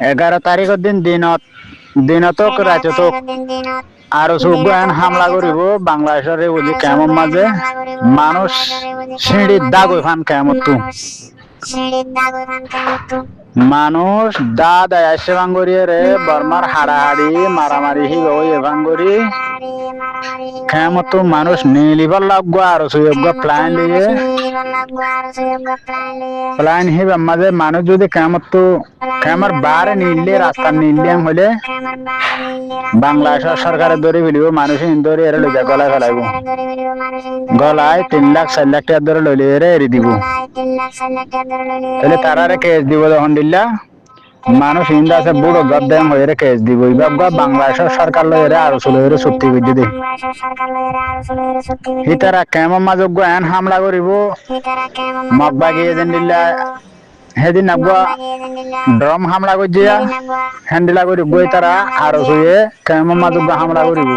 11 তারিখের দিন দিনত রাতে আরো সুগান হামলা করিব বাংলাদেশের বুঝি কেমন মাঝে মানুষ সিঁড়ির দাগ ওইখান কেমন তু মানুষ দা দেয় আসে ভাঙ্গরিয়ে রে বর্মার হাড়াহাড়ি মারামারি হি ওই ভাঙ্গরি কেমন তো মানুষ নীলিবার লাগবো আর সুযোগ প্ল্যান লিয়ে প্ল্যান হি মাঝে মানুষ যদি কেমন তো কেমন বারে নিলে রাস্তা নিলে হলে বাংলাদেশ সরকারের দড়ি ফেলিব মানুষ দড়ি এর লইয়া গলায় ফেলাইব গলায় 3 লাখ 4 লাখ টাকা ধরে লইলে এরি দিব তাহলে তারারে কেস দিব যখন দিল্লা মানুষ ইন্দা আছে বুড়ো গদ্দাম হয়ে কেস দিব এবার বাংলাদেশের সরকার লইরে আর চলে চুক্তি বুঝি দি হিতারা কেমন মাজক এন হামলা করিব মগবা গিয়ে যেন দিল্লা সেদিন নাগবা ড্রম হামলা করছিয়া হ্যান্ডিলা করি বই তারা আর শুয়ে কেমন মাজক হামলা করিব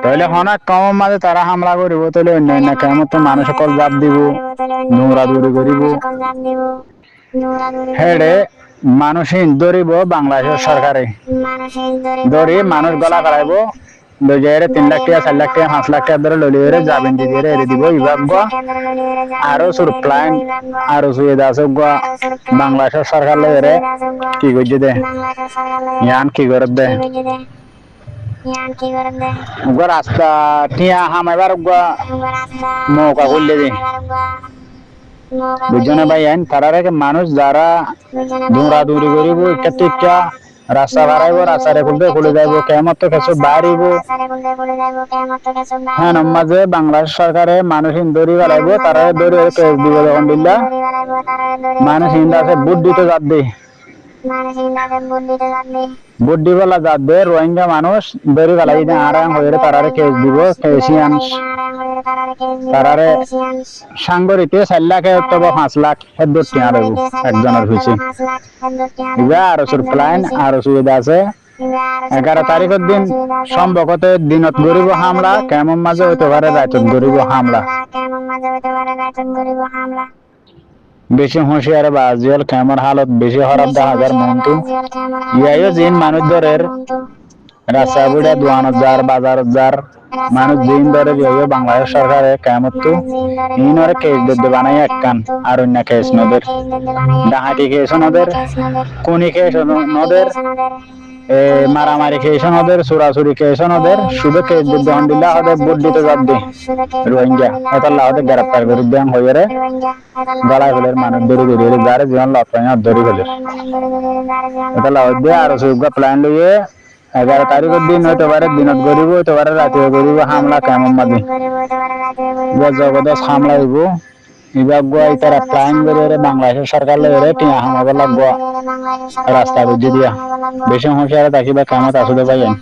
তাহলে হনা কম মাঝে তারা হামলা করিব তাহলে অন্যান্য কেমন তো মানুষ সকল জাপ দিব নোংরা দৌড়ি করিব হেডে মানুষ ধরিব বাংলাদেশের সরকারে ধরি মানুষ গলা করাইব লইয়া 3 লাখ টাকা 4 লাখ টাকা 5 লাখ টাকা ধরে লইলে যাবেন দিয়ে এরে দিব ইভাগ আরো সুর প্ল্যান আরো সুয়ে দাস বাংলাদেশের সরকার লইরে কি করছে দে ইয়ান কি করে দে রাস্তা টিয়া হামাইবার মৌকা করলে দি বুঝছো ভাই আইন তারারে মানুষ যারা দৌড়াদৌড়ি করিব টিকা রাস্তা বাড়াইব রাস্তারে খুলে যাইব কেমন তো কিছু বাড়িব হ্যাঁ মাঝে বাংলাদেশ সরকারে মানুষ দড়ি বাড়াইব তারা দড়ি কেস দিব যখন দিল্লা মানুষ হিন্দা আছে বুট দিতে যাবে বুদ্ধি বেলা যাবে রোহিঙ্গা মানুষ দড়ি বেলাই আরাম হয়ে তারারে কেস দিব কেসিয়ান তারারে সাংগরিতে 4 লাখ অথবা 5 লাখ এর দরটি আর একজনের হয়েছে আর প্ল্যান আর সুবিধা আছে 11 তারিখের দিন সম্ভবত দিনত গরিব হামলা কেমন মাঝে হইতে পারে রাতত গরিব হামলা বেশি হুঁশিয়ার বাজিয়াল কেমন হালত বেশি খারাপ দেখা যার মন্তু ইয়াইও জিন মানুষ ধরের রাস্তা বুড়া দোয়ানত যার বাজার যার মানুষ দিন ধরে ইয়াইও বাংলাদেশ সরকারে কেমন তো ইনরে কেস দিতে বানাই একখান আর অন্য কেস নদের ডাহাতি কেস নদের কোনি কেস নদের মারামারি কেস নদের চুরাচুরি কেস নদের শুধু কেস দিতে দিল্লা ওদের ভোট দিতে যাবে রোহিঙ্গা এটা লাউদের গ্রেপ্তার করে দেন হয়ে রে গলায় ফেলে মানুষ ধরে ধরে যারে জীবন লড়াই ধরে ফেলে এটা লাউ দিয়ে আর সুগা প্ল্যান লইয়ে 11 তারিখের দিন হইতে পারে দিনত গরিব হইতে পারে রাতে গরিব হামলা কেমন মাঝে জগদস হামলা হইব ইবাগ তারা প্ল্যান করে বাংলাদেশের সরকার লইরে টিয়া হামাবার লাগবো রাস্তা বুঝি দিয়া বেশি হুঁশিয়ার থাকিবা কামত আসলে পাইয়েন